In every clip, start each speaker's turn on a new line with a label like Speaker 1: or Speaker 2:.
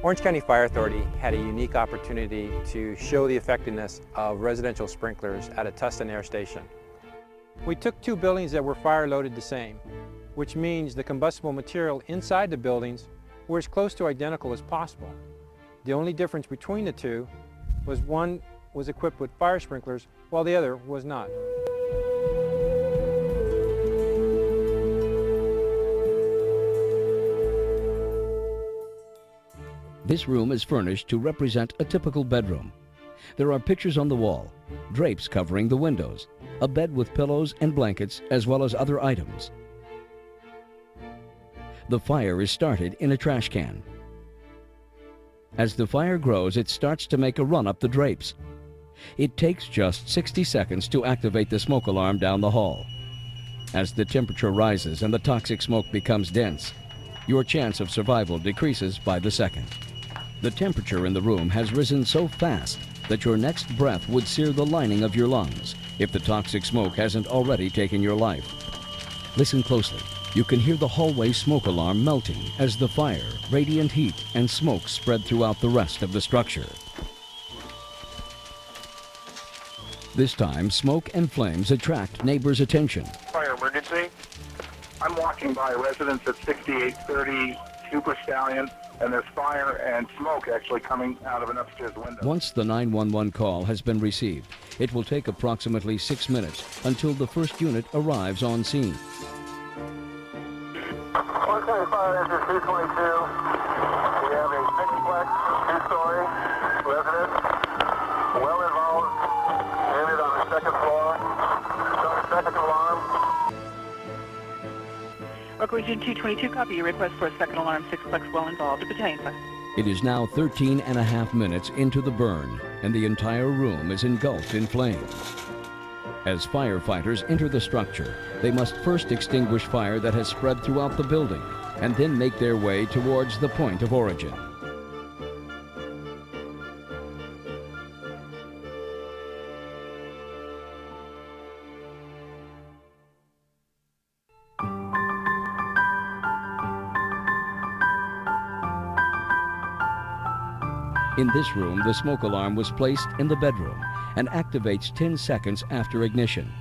Speaker 1: Orange County Fire Authority had a unique opportunity to show the effectiveness of residential sprinklers at a Tustin Air Station. We took two buildings that were fire loaded the same, which means the combustible material inside the buildings were as close to identical as possible. The only difference between the two was one was equipped with fire sprinklers while the other was not.
Speaker 2: This room is furnished to represent a typical bedroom. There are pictures on the wall, drapes covering the windows, a bed with pillows and blankets, as well as other items. The fire is started in a trash can. As the fire grows, it starts to make a run up the drapes. It takes just 60 seconds to activate the smoke alarm down the hall. As the temperature rises and the toxic smoke becomes dense, your chance of survival decreases by the second. The temperature in the room has risen so fast that your next breath would sear the lining of your lungs if the toxic smoke hasn't already taken your life. Listen closely. You can hear the hallway smoke alarm melting as the fire, radiant heat, and smoke spread throughout the rest of the structure. This time, smoke and flames attract neighbors' attention.
Speaker 3: Fire emergency. I'm walking by a residence at 6830 Super Stallion, and there's fire and smoke actually coming out of an upstairs window.
Speaker 2: Once the 911 call has been received, it will take approximately 6 minutes until the first unit arrives on scene.
Speaker 3: Orange County Fire Engine 222. We have a six-plex, two-story residence, well involved, unit on the second floor. Start second alarm.
Speaker 4: Local Region 222, copy your request for a second alarm, six-plex well involved, a battalion fire.
Speaker 2: It is now 13.5 minutes into the burn, and the entire room is engulfed in flames. As firefighters enter the structure, they must first extinguish fire that has spread throughout the building, and then make their way towards the point of origin. In this room, the smoke alarm was placed in the bedroom and activates 10 seconds after ignition.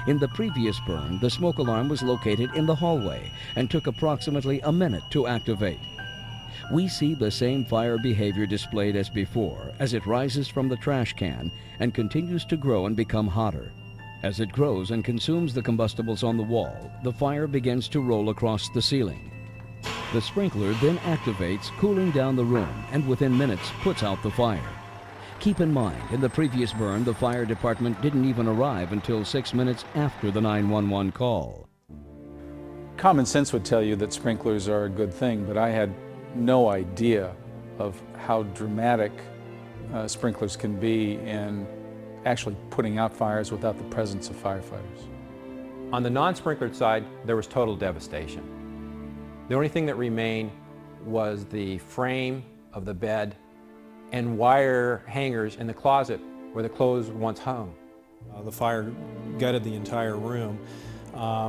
Speaker 2: In the previous burn, the smoke alarm was located in the hallway and took approximately a minute to activate. We see the same fire behavior displayed as before as it rises from the trash can and continues to grow and become hotter. As it grows and consumes the combustibles on the wall, the fire begins to roll across the ceiling. The sprinkler then activates, cooling down the room, and within minutes puts out the fire. Keep in mind, in the previous burn, the fire department didn't even arrive until 6 minutes after the 911 call.
Speaker 5: Common sense would tell you that sprinklers are a good thing, but I had no idea of how dramatic sprinklers can be in actually putting out fires without the presence of firefighters.
Speaker 1: On the non-sprinklered side, there was total devastation. The only thing that remained was the frame of the bed and wire hangers in the closet where the clothes once hung.
Speaker 6: The fire gutted the entire room.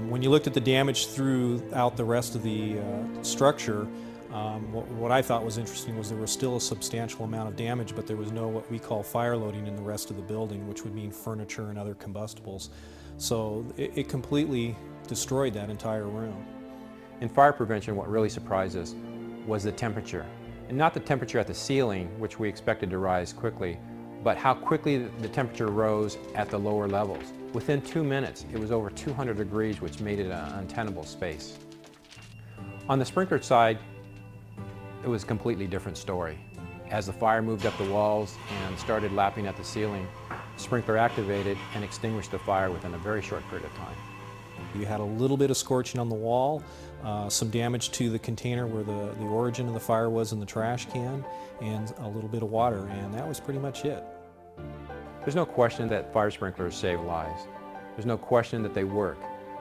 Speaker 6: When you looked at the damage throughout the rest of the structure, what I thought was interesting was there was still a substantial amount of damage, but there was no what we call fire loading in the rest of the building, which would mean furniture and other combustibles. So it completely destroyed that entire room.
Speaker 1: In fire prevention, what really surprised us was the temperature. And not the temperature at the ceiling, which we expected to rise quickly, but how quickly the temperature rose at the lower levels. Within 2 minutes, it was over 200 degrees, which made it an untenable space. On the sprinklered side, it was a completely different story. As the fire moved up the walls and started lapping at the ceiling, the sprinkler activated and extinguished the fire within a very short period of time.
Speaker 6: You had a little bit of scorching on the wall, some damage to the container where the origin of the fire was in the trash can, and a little bit of water, and that was pretty much it.
Speaker 1: There's no question that fire sprinklers save lives. There's no question that they work.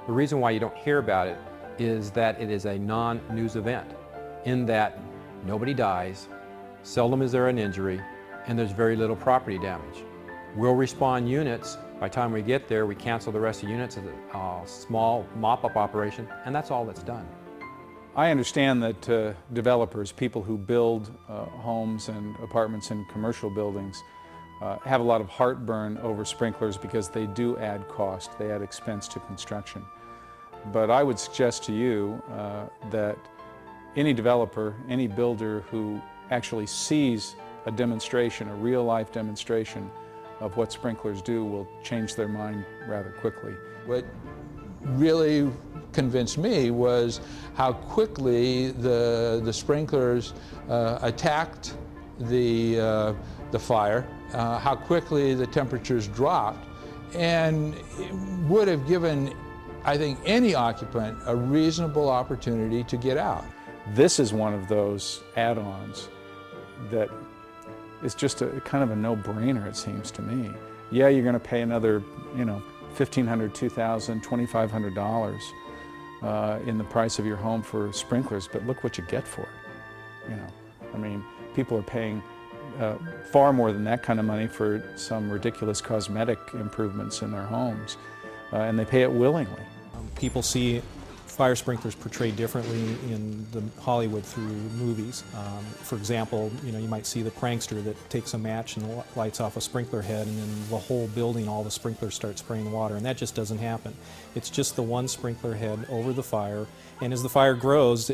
Speaker 1: The reason why you don't hear about it is that it is a non-news event, in that nobody dies, seldom is there an injury, and there's very little property damage. We'll respond units. By the time we get there, we cancel the rest of the units as a small mop-up operation, and that's all that's done.
Speaker 5: I understand that developers, people who build homes and apartments and commercial buildings, have a lot of heartburn over sprinklers because they do add cost, they add expense to construction. But I would suggest to you that any developer, any builder who actually sees a demonstration, a real-life demonstration of what sprinklers do will change their mind rather quickly.
Speaker 7: What really convinced me was how quickly the sprinklers attacked the fire, how quickly the temperatures dropped, and it would have given, I think, any occupant a reasonable opportunity to get out.
Speaker 5: This is one of those add-ons that is just a kind of a no-brainer, it seems to me. Yeah, you're going to pay another, $1,500, $2,000, $2,500 in the price of your home for sprinklers, but look what you get for it. I mean, people are paying far more than that kind of money for some ridiculous cosmetic improvements in their homes, and they pay it willingly.
Speaker 6: People see fire sprinklers portrayed differently in the Hollywood through movies. For example, you might see the prankster that takes a match and lights off a sprinkler head, and then the whole building, all the sprinklers start spraying water, and that just doesn't happen. It's just the one sprinkler head over the fire, and as the fire grows,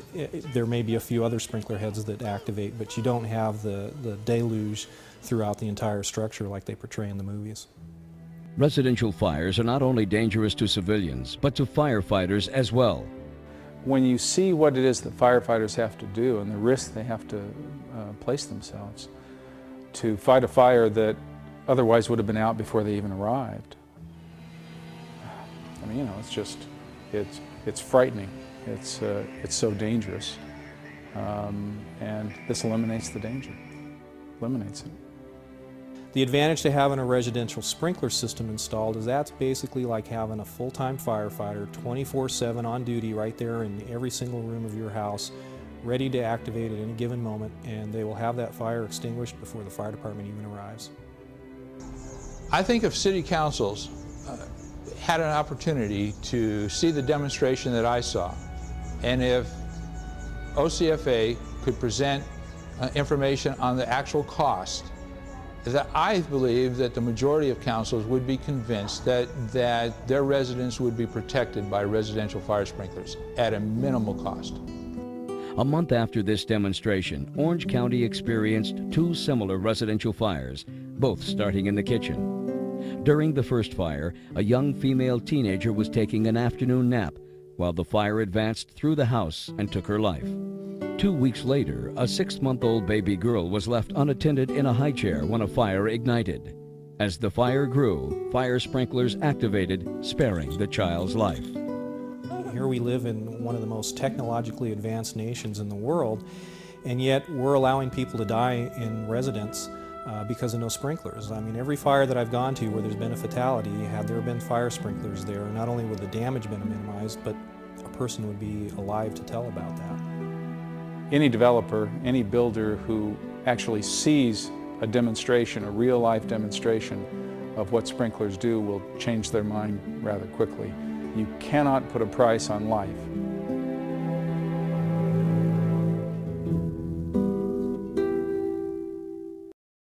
Speaker 6: there may be a few other sprinkler heads that activate, but you don't have the deluge throughout the entire structure like they portray in the movies.
Speaker 2: Residential fires are not only dangerous to civilians, but to firefighters as well.
Speaker 5: When you see what it is that firefighters have to do and the risks they have to place themselves to fight a fire that otherwise would have been out before they even arrived, I mean, it's frightening. It's so dangerous, and this eliminates the danger, eliminates it.
Speaker 6: The advantage to having a residential sprinkler system installed is that's basically like having a full-time firefighter 24/7 on duty right there in every single room of your house, ready to activate at any given moment, and they will have that fire extinguished before the fire department even arrives.
Speaker 7: I think if city councils had an opportunity to see the demonstration that I saw, and if OCFA could present information on the actual cost, that I believe that the majority of councils would be convinced that their residents would be protected by residential fire sprinklers at a minimal cost.
Speaker 2: A month after this demonstration, Orange County experienced two similar residential fires, both starting in the kitchen. During the first fire, a young female teenager was taking an afternoon nap while the fire advanced through the house and took her life. 2 weeks later, a 6-month-old baby girl was left unattended in a high chair when a fire ignited. As the fire grew, fire sprinklers activated, sparing the child's life.
Speaker 6: Here we live in one of the most technologically advanced nations in the world, and yet we're allowing people to die in residence because of no sprinklers. I mean, every fire that I've gone to where there's been a fatality, had there been fire sprinklers there, not only would the damage been minimized, but a person would be alive to tell about that.
Speaker 5: Any developer, any builder who actually sees a demonstration, a real-life demonstration of what sprinklers do will change their mind rather quickly. You cannot put a price on life.